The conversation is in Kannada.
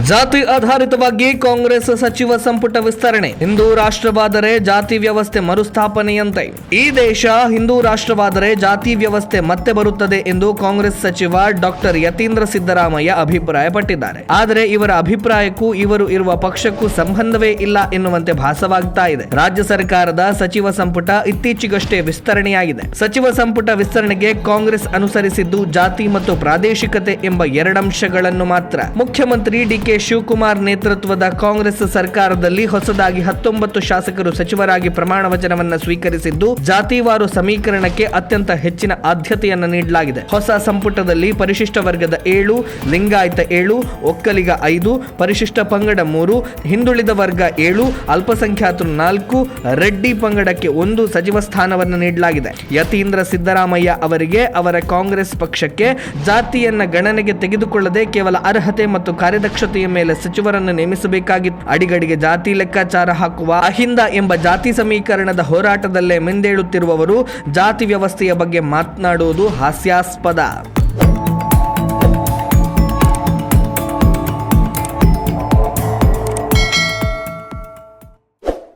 ಜಾತಿ ಆಧಾರಿತವಾಗಿ ಕಾಂಗ್ರೆಸ್ ಸಚಿವ ಸಂಪುಟ ವಿಸ್ತರಣೆ. ಹಿಂದೂ ರಾಷ್ಟ್ರವಾದರೆ ಜಾತಿ ವ್ಯವಸ್ಥೆ ಮರುಸ್ಥಾಪನೆಯಂತೆ. ಈ ದೇಶ ಹಿಂದೂ ರಾಷ್ಟ್ರವಾದರೆ ಜಾತಿ ವ್ಯವಸ್ಥೆ ಮತ್ತೆ ಬರುತ್ತದೆ ಎಂದು ಕಾಂಗ್ರೆಸ್ ಸಚಿವ ಡಾಕ್ಟರ್ ಯತೀಂದ್ರ ಸಿದ್ದರಾಮಯ್ಯ ಅಭಿಪ್ರಾಯಪಟ್ಟಿದ್ದಾರೆ. ಆದರೆ ಇವರ ಅಭಿಪ್ರಾಯಕ್ಕೂ ಇವರು ಇರುವ ಪಕ್ಷಕ್ಕೂ ಸಂಬಂಧವೇ ಇಲ್ಲ ಎನ್ನುವಂತೆ ಭಾಸವಾಗ್ತಾ ಇದೆ. ರಾಜ್ಯ ಸರ್ಕಾರದ ಸಚಿವ ಸಂಪುಟ ಇತ್ತೀಚೆಗಷ್ಟೇ ವಿಸ್ತರಣೆಯಾಗಿದೆ. ಸಚಿವ ಸಂಪುಟ ವಿಸ್ತರಣೆಗೆ ಕಾಂಗ್ರೆಸ್ ಅನುಸರಿಸಿದ್ದು ಜಾತಿ ಮತ್ತು ಪ್ರಾದೇಶಿಕತೆ ಎಂಬ ಎರಡಂಶಗಳನ್ನು ಮಾತ್ರ. ಮುಖ್ಯಮಂತ್ರಿ ಡಿ.ಕೆ. ಶಿವಕುಮಾರ್ ನೇತೃತ್ವದ ಕಾಂಗ್ರೆಸ್ ಸರ್ಕಾರದಲ್ಲಿ ಹೊಸದಾಗಿ 19 ಶಾಸಕರು ಸಚಿವರಾಗಿ ಪ್ರಮಾಣ ವಚನವನ್ನು ಸ್ವೀಕರಿಸಿದ್ದು, ಜಾತಿವಾರು ಸಮೀಕರಣಕ್ಕೆ ಅತ್ಯಂತ ಹೆಚ್ಚಿನ ಆದ್ಯತೆಯನ್ನು ನೀಡಲಾಗಿದೆ. ಹೊಸ ಸಂಪುಟದಲ್ಲಿ ಪರಿಶಿಷ್ಟ ವರ್ಗದ 7, ಲಿಂಗಾಯತ 7, ಒಕ್ಕಲಿಗ 5, ಪರಿಶಿಷ್ಟ ಪಂಗಡ 3, ಹಿಂದುಳಿದ ವರ್ಗ 7, ಅಲ್ಪಸಂಖ್ಯಾತರು 4, ರೆಡ್ಡಿ ಪಂಗಡಕ್ಕೆ 1 ಸಚಿವ ಸ್ಥಾನವನ್ನು ನೀಡಲಾಗಿದೆ. ಯತೀಂದ್ರ ಸಿದ್ದರಾಮಯ್ಯ ಅವರಿಗೆ ಅವರ ಕಾಂಗ್ರೆಸ್ ಪಕ್ಷಕ್ಕೆ ಜಾತಿಯನ್ನ ಗಣನೆಗೆ ತೆಗೆದುಕೊಳ್ಳದೆ ಕೇವಲ ಅರ್ಹತೆ ಮತ್ತು ಕಾರ್ಯದಕ್ಷತೆಯ ಮೇಲೆ ಸಚಿವರನ್ನು ನೇಮಿಸಬೇಕಾಗಿತ್ತು. ಅಡಿಗಡಿಗೆ ಜಾತಿ ಲೆಕ್ಕಾಚಾರ ಹಾಕುವ ಅಹಿಂದ ಎಂಬ ಜಾತಿ ಸಮೀಕರಣದ ಹೋರಾಟದಲ್ಲೇ ಮಿಂದೇಳುತ್ತಿರುವವರು ಜಾತಿ ವ್ಯವಸ್ಥೆಯ ಬಗ್ಗೆ ಮಾತನಾಡುವುದು ಹಾಸ್ಯಾಸ್ಪದ.